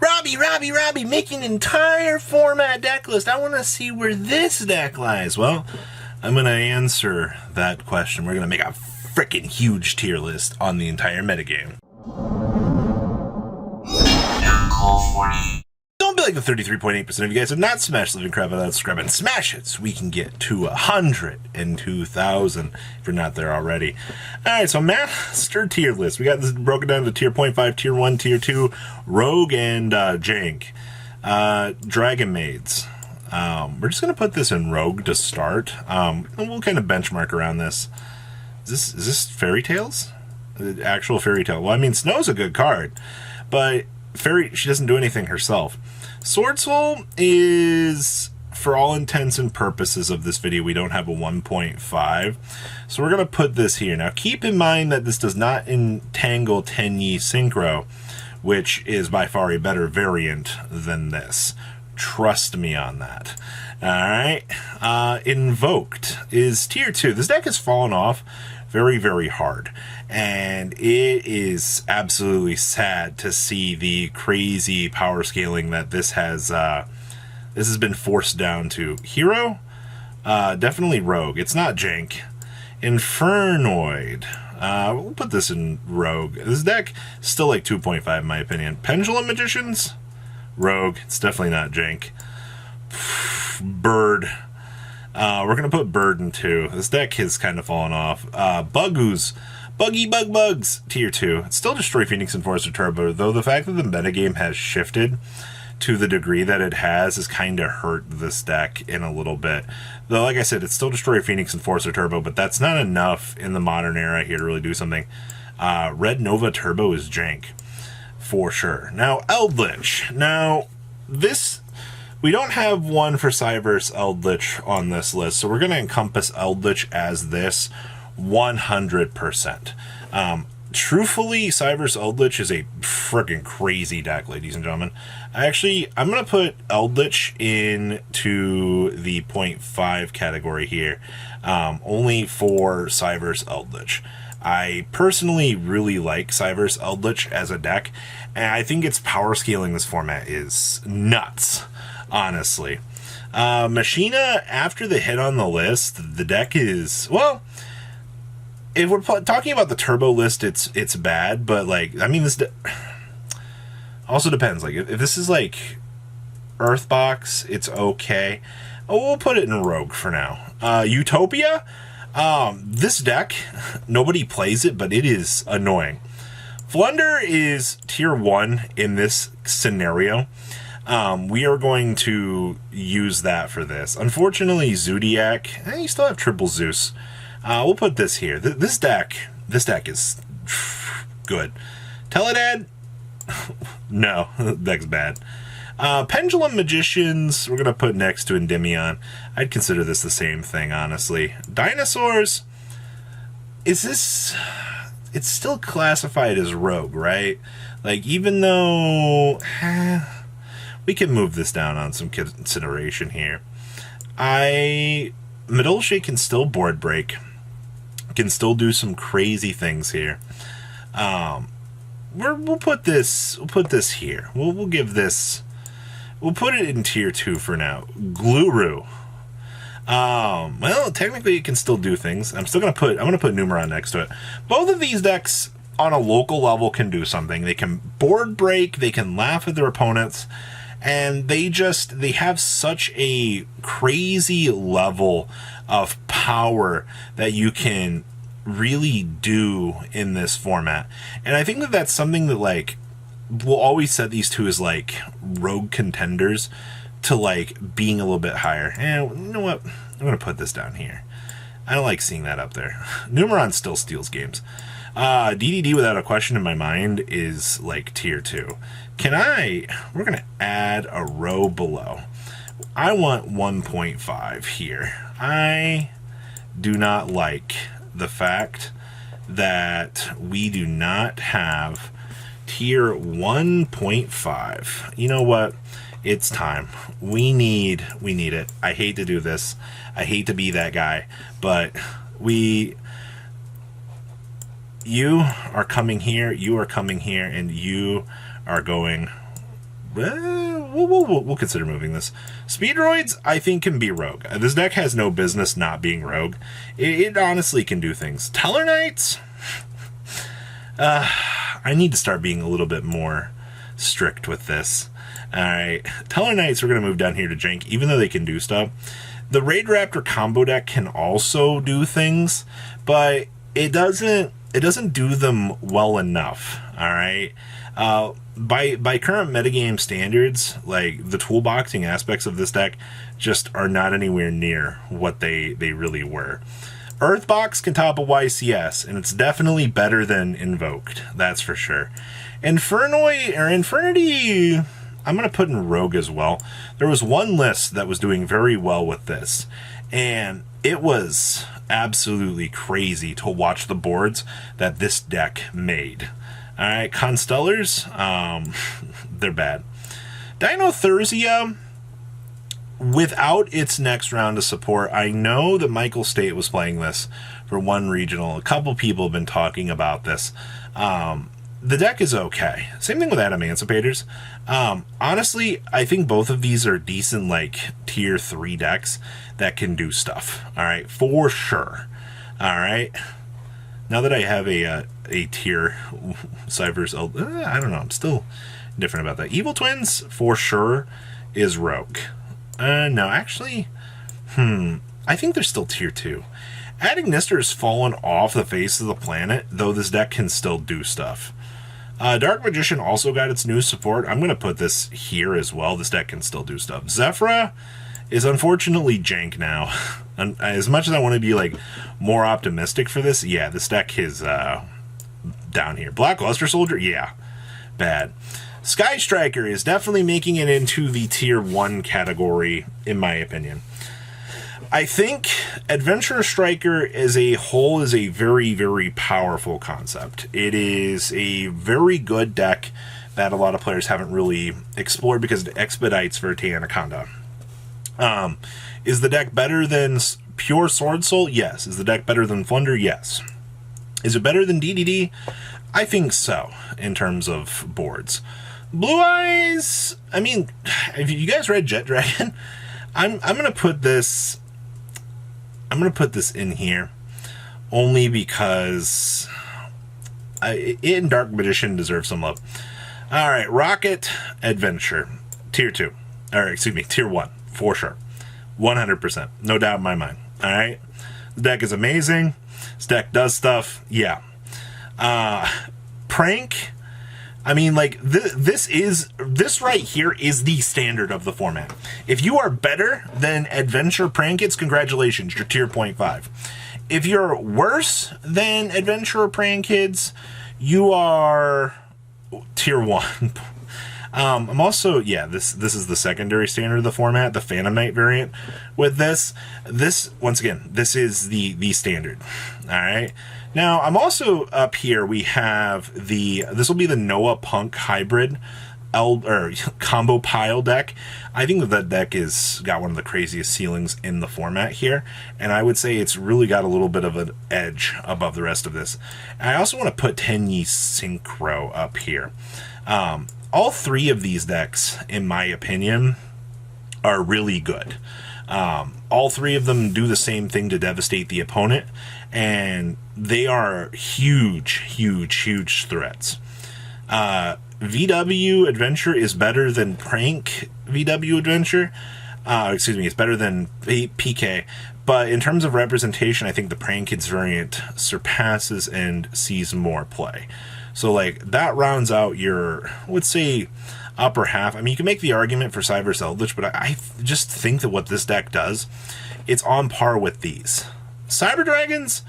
Robbie, make an entire format deck list. I want to see where this deck lies. Well, I'm going to answer that question. We're going to make a freaking huge tier list on the entire metagame. Don't be like the 33.8% of you guys have not smashed Living Crap without scrub, and smash it so we can get to 102,000 if you're not there already. Alright, so master tier list. We got this broken down to tier 0.5, tier 1, tier 2, Rogue, and Jank. Dragon Maids. We're just going to put this in Rogue to start. And we'll kind of benchmark around this. Is this Fairy Tales? The actual Fairy Tale. Well, I mean, Snow's a good card, but she doesn't do anything herself. Sword Soul is, for all intents and purposes of this video, we don't have a 1.5. So we're going to put this here. Now, keep in mind that this does not entangle Tenyi Synchro, which is by far a better variant than this. Trust me on that. Alright. Invoked is tier 2. This deck has fallen off very, very hard. And it is absolutely sad to see the crazy power scaling that this has been forced down to. Hero? Definitely Rogue. It's not Jank. Infernoid. We'll put this in Rogue. This deck is still like 2.5 in my opinion. Pendulum Magicians? Rogue. It's definitely not Jank. Bird. We're going to put Bird in 2. This deck has kind of fallen off. Bugoos. Bugs, tier 2. It's still Destroy Phoenix and Force of Turbo, though the fact that the metagame has shifted to the degree that it has kind of hurt this deck in a little bit. Though, like I said, it's still Destroy Phoenix and Force of Turbo, but that's not enough in the modern era here to really do something. Red Nova Turbo is jank, for sure. Now, Eldritch. Now, this... we don't have one for Cyberse Eldritch on this list, so we're going to encompass Eldritch as this 100%. Truthfully, Cyberse Eldritch is a freaking crazy deck, ladies and gentlemen. I'm going to put Eldritch into the 0.5 category here, only for Cyberse Eldritch. I personally really like Cyberse Eldritch as a deck, and I think its power scaling this format is nuts, honestly. Machina, after the hit on the list, the deck is, well, if we're talking about the turbo list, it's bad, but like, I mean, this also depends. Like, if this is like Earthbox, it's okay. Oh, we'll put it in Rogue for now. Utopia, this deck, nobody plays it, but it is annoying. Flunder is tier 1 in this scenario. We are going to use that for this. Unfortunately, Zodiac, you still have Triple Zeus. We'll put this here. This deck is good. Teledad? No, that deck's bad. Pendulum Magicians, we're going to put next to Endymion. I'd consider this the same thing, honestly. Dinosaurs, it's still classified as Rogue, right? Like, even though... we can move this down on some consideration here. Medolce can still board break. Can still do some crazy things here. We'll put this here. We'll give this. We'll put it in tier 2 for now. Gluru. Well, technically it can still do things. I'm gonna put Numeron next to it. Both of these decks on a local level can do something. They can board break. They can laugh at their opponents. And they have such a crazy level of power that you can really do in this format. And I think that that's something that, like, we'll always set these two as, like, rogue contenders to, like, being a little bit higher. And you know what? I'm going to put this down here. I don't like seeing that up there. Numeron still steals games. DDD, without a question in my mind, is, like, tier 2. We're going to add a row below. I want 1.5 here. I do not like the fact that we do not have tier 1.5. You know what? It's time. We need it. I hate to do this. I hate to be that guy, but you are coming here, and you are going we'll consider moving this. Speedroids, I think, can be rogue. This deck has no business not being rogue. It honestly can do things. Teller Knights, I need to start being a little bit more strict with this. Alright, Teller Knights, we're going to move down here to jank, even though they can do stuff. The Raid Raptor combo deck can also do things, but it doesn't do them well enough. Alright? By current metagame standards, like, the toolboxing aspects of this deck just are not anywhere near what they really were. Earthbox can top a YCS, and it's definitely better than Invoked, that's for sure. Infernity, I'm going to put in Rogue as well. There was one list that was doing very well with this, and it was absolutely crazy to watch the boards that this deck made. Alright, Constellars, they're bad. Dinothersia, without its next round of support, I know that Michael State was playing this for one regional. A couple people have been talking about this. The deck is okay. Same thing with Adamanticators. Honestly, I think both of these are decent, like, tier 3 decks that can do stuff. Alright, for sure. Alright. Now that I have a tier Cypher's, I don't know, I'm still different about that. Evil Twins, for sure, is Rogue. No, actually, I think they're still tier 2. Adagnister has fallen off the face of the planet, though this deck can still do stuff. Dark Magician also got its new support. I'm going to put this here as well. This deck can still do stuff. Zephyra is unfortunately jank now. And as much as I want to be, like, more optimistic for this, yeah, this deck is down here. Black Luster Soldier, yeah, bad. Sky Striker is definitely making it into the tier 1 category, in my opinion. I think Adventure Striker as a whole is a very, very powerful concept. It is a very good deck that a lot of players haven't really explored because it expedites Verte Anaconda. Is the deck better than Pure Sword Soul? Yes. Is the deck better than Flunder? Yes. Is it better than DDD? I think so, in terms of boards. Blue Eyes, I mean, if you guys read Jet Dragon, I'm gonna put this in here only because it and Dark Magician deserve some love. Alright, Rocket Adventure, tier 2. Or, excuse me, tier 1, for sure. 100%. No doubt in my mind. Alright? The deck is amazing. This deck does stuff. Yeah. Prank, I mean, like, this right here is the standard of the format. If you are better than Adventure Prankets, congratulations, you're tier 0.5. If you're worse than Adventure Prankets, you are tier 1. I'm also, yeah, this is the secondary standard of the format, the Phantom Knight variant. With this, once again, this is the standard. Alright? Now, I'm also up here, we have this will be the Noah Punk hybrid combo pile deck. I think that deck is got one of the craziest ceilings in the format here, and I would say it's really got a little bit of an edge above the rest of this. And I also want to put Tenyi Synchro up here. All three of these decks, in my opinion, are really good. All three of them do the same thing to devastate the opponent, and they are huge, huge, huge threats. VW Adventure is better than Prank VW Adventure. Excuse me, it's better than PK. But in terms of representation, I think the Prank Kids variant surpasses and sees more play. So, like, that rounds out your, let's say, upper half. I mean, you can make the argument for Cyber Eldritch, but I just think that what this deck does, it's on par with these. Cyber Dragons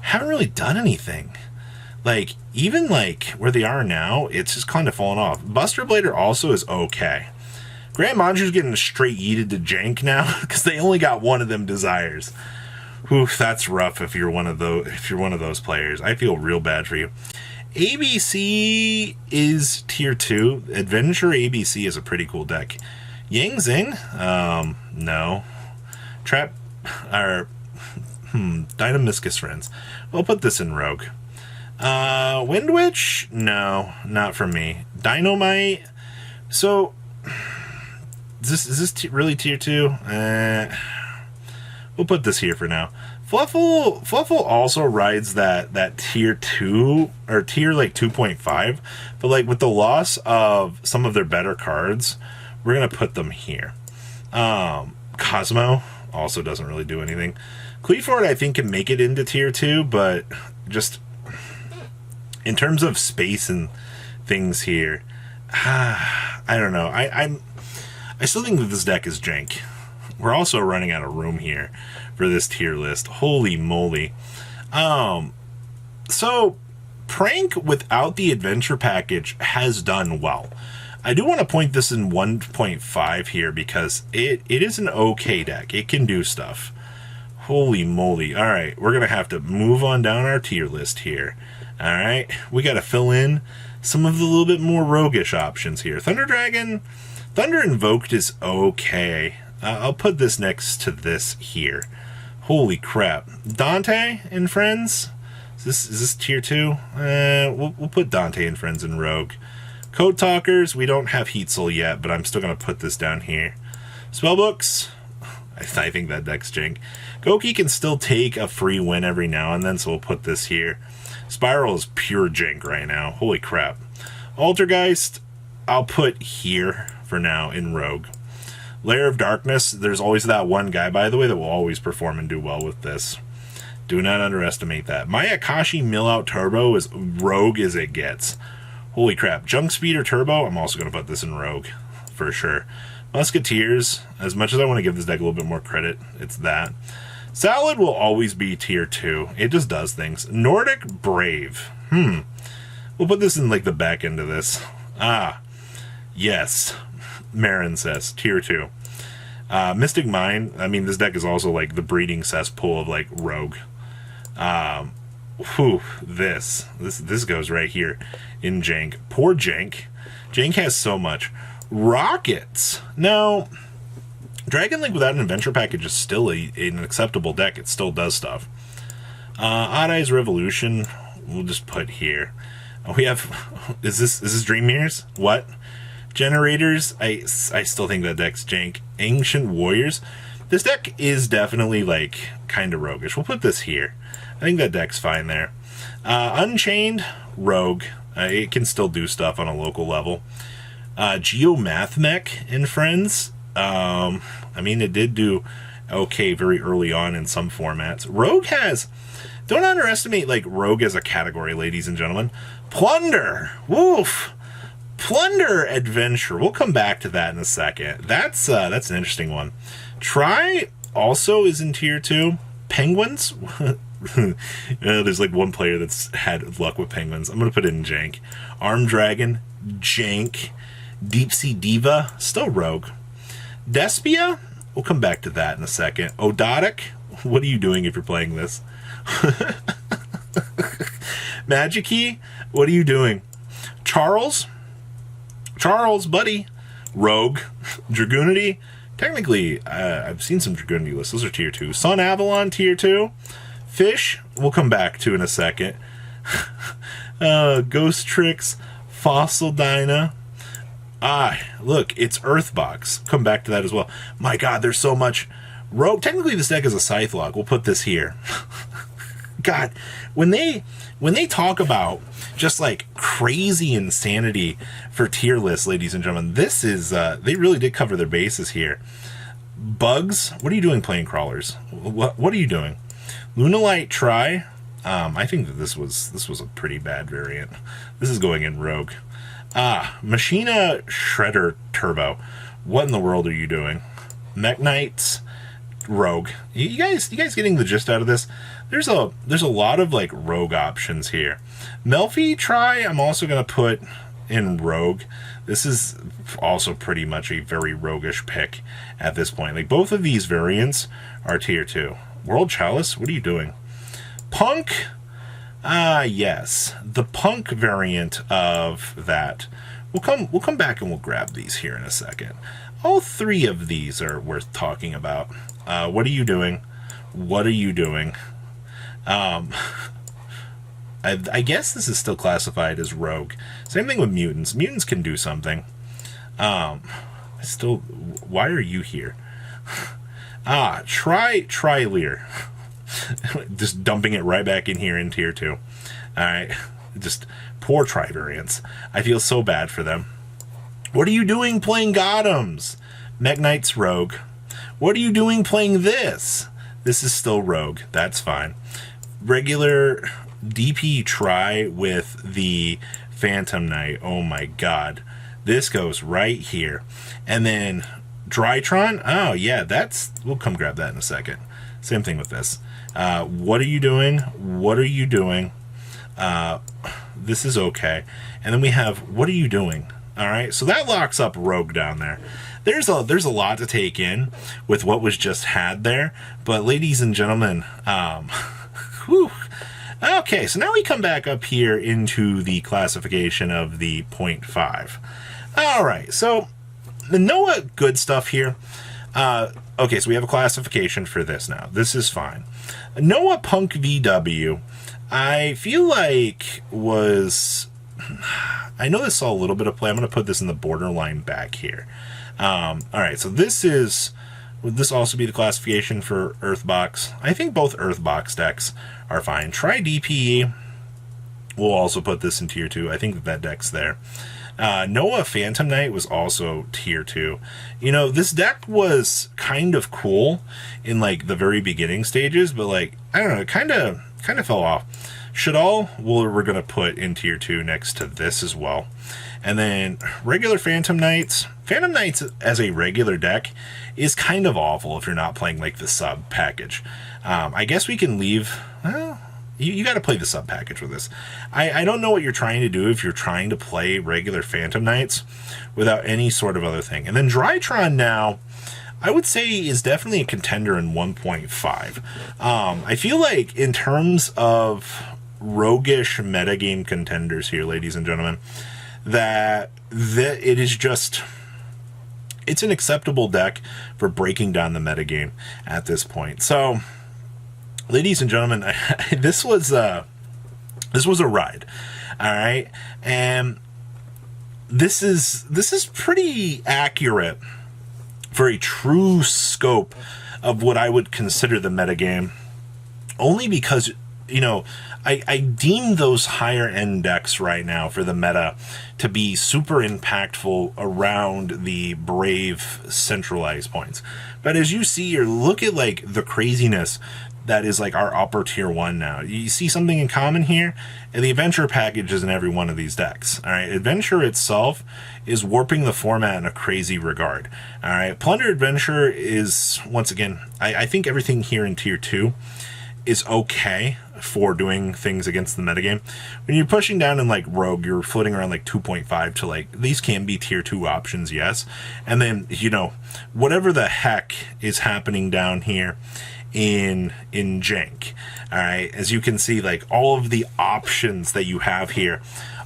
haven't really done anything. Like, even, like, where they are now, it's just kind of fallen off. Buster Blader also is okay. Grand Monster's getting straight yeeted to jank now, because they only got one of them desires. Oof, that's rough if you're one of those players. I feel real bad for you. ABC is tier 2. Adventure ABC is a pretty cool deck. Yang Zing? No. Trap, or, Dynamiscus Friends. We'll put this in Rogue. Wind Witch? No, not for me. Dynamite? So, Is this really tier 2? We'll put this here for now. Fluffle also rides that tier 2 or tier like 2.5, but like with the loss of some of their better cards, we're gonna put them here. Cosmo also doesn't really do anything. Cleeford I think can make it into tier 2, but just in terms of space and things here, I don't know. I still think that this deck is jank. We're also running out of room here for this tier list. Holy moly. So Prank without the adventure package has done well. I do want to point this in 1.5 here because it is an okay deck. It can do stuff. Holy moly. All right, we're going to have to move on down our tier list here. All right, we got to fill in some of the little bit more roguish options here. Thunder Dragon, Thunder Invoked is okay. I'll put this next to this here. Holy crap. Dante and Friends? Is this tier 2? We'll put Dante and Friends in Rogue. Code Talkers, we don't have Heat Soul yet, but I'm still going to put this down here. Spellbooks, I think that deck's jank. Goki can still take a free win every now and then, so we'll put this here. Spiral is pure jank right now. Holy crap. Altergeist, I'll put here for now in Rogue. Lair of Darkness, there's always that one guy, by the way, that will always perform and do well with this. Do not underestimate that. My Akashi Mill-Out Turbo is Rogue as it gets. Holy crap. Junk Speeder Turbo, I'm also going to put this in Rogue, for sure. Musketeers, as much as I want to give this deck a little bit more credit, it's that. Salad will always be tier 2. It just does things. Nordic Brave. We'll put this in, like, the back end of this. Yes. Marin says, tier 2. Mystic Mine, I mean, this deck is also, like, the breeding cesspool of, like, Rogue. This goes right here in jank. Poor jank. Jank has so much. Rockets. Now, Dragon Link without an adventure package is still an acceptable deck. It still does stuff. Odd Eyes Revolution, we'll just put here. We have, is this Dream Mirrors? What? Generators, I still think that deck's jank. Ancient Warriors, this deck is definitely, like, kind of roguish. We'll put this here. I think that deck's fine there. Unchained, Rogue. It can still do stuff on a local level. Geomath Mech and Friends. I mean, it did do okay very early on in some formats. Rogue has... Don't underestimate, like, Rogue as a category, ladies and gentlemen. Plunder! Woof! Plunder Adventure. We'll come back to that in a second. That's an interesting one. Try also is in tier 2. Penguins? There's like one player that's had luck with penguins. I'm going to put it in jank. Armed Dragon, jank. Deep Sea Diva, still Rogue. Despia, we'll come back to that in a second. Odotic, what are you doing if you're playing this? Magic-Key, what are you doing? Charles, buddy. Rogue. Dragoonity, technically, I've seen some Dragoonity lists. Those are tier 2. Sun Avalon, tier 2. Fish, we'll come back to in a second. Ghost Tricks, Fossil Dyna. Look, it's Earthbox. Come back to that as well. My god, there's so much. Rogue, technically this deck is a Scythe log. We'll put this here. God, when they talk about just like crazy insanity for tier lists, ladies and gentlemen, this is, they really did cover their bases here. Bugs, what are you doing playing crawlers? What are you doing? Lunalight Try, I think that this was a pretty bad variant. This is going in Rogue. Machina Shredder Turbo, what in the world are you doing? Mech Knights, Rogue. You guys getting the gist out of this? There's a lot of like Rogue options here. Melfi Try, I'm also gonna put in Rogue. This is also pretty much a very roguish pick at this point. Like both of these variants are tier 2. World Chalice, what are you doing? Punk, yes, the Punk variant of that. We'll come back and we'll grab these here in a second. All three of these are worth talking about. What are you doing? What are you doing? I guess this is still classified as Rogue. Same thing with Mutants. Mutants can do something. I Still, why are you here? Try Lear. Just dumping it right back in here in tier 2. Alright. Just poor Tri variants. I feel so bad for them. What are you doing playing Gothams? Mech Knight's Rogue. What are you doing playing this? This is still Rogue. That's fine. Regular DP Tri with the Phantom Knight. Oh my god. This goes right here. And then Drytron. Oh yeah, we'll come grab that in a second. Same thing with this. What are you doing? What are you doing? This is okay. And then we have, what are you doing? All right, so that locks up Rogue down there. There's a lot to take in with what was just had there, but ladies and gentlemen, whew. Okay, so now we come back up here into the classification of the 0.5. All right, so the Noah good stuff here. Okay, so we have a classification for this now. This is fine. Noah Punk VW, I feel like I know this saw a little bit of play. I'm going to put this in the borderline back here. All right, so would this also be the classification for Earthbox? I think both Earthbox decks are fine. Try DPE. We'll also put this in tier 2. I think that deck's there. Noah Phantom Knight was also tier 2. You know, this deck was kind of cool in like the very beginning stages, but like, I don't know, it kind of fell off. Shadal, we're going to put in tier 2 next to this as well. And then regular Phantom Knights. Phantom Knights as a regular deck is kind of awful if you're not playing like the sub package. I guess we can leave... Well, you got to play the sub package with this. I don't know what you're trying to do if you're trying to play regular Phantom Knights without any sort of other thing. And then Drytron now, I would say, is definitely a contender in 1.5. I feel like in terms of roguish metagame contenders here, ladies and gentlemen, that it is just... It's an acceptable deck for breaking down the metagame at this point. So... Ladies and gentlemen, this was a ride, all right, and this is pretty accurate for a true scope of what I would consider the metagame, only because, you know, I deem those higher end decks right now for the meta to be super impactful around the Brave centralized points. But as you see or look at like the craziness that is like our upper tier 1 now. You see something in common here, and the adventure package is in every one of these decks. All right, adventure itself is warping the format in a crazy regard. All right, plunder adventure is, once again, I think everything here in tier 2 is okay for doing things against the metagame. When you're pushing down in like Rogue, you're floating around like 2.5 to like, these can be tier 2 options, yes. And then, you know, whatever the heck is happening down here in jank, all right, as you can see, like all of the options that you have here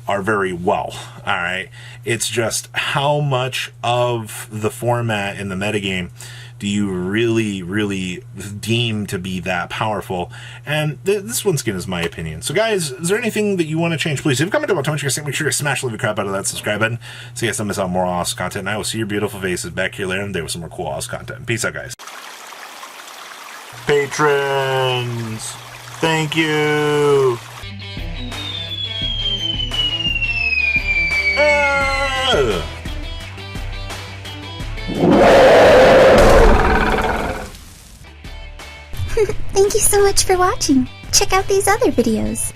are very well, all right. It's just how much of the format in the metagame do you really deem to be that powerful? And this once again is my opinion. So guys, is there anything that you want to change? Please leave a comment about how much you guys think. Make sure you smash the crap out of that subscribe button so you guys don't miss out more awesome content. And I will see your beautiful faces back here later in the day with some more cool awesome content. Peace out, guys. Patrons, thank you. Thank you so much for watching. Check out these other videos.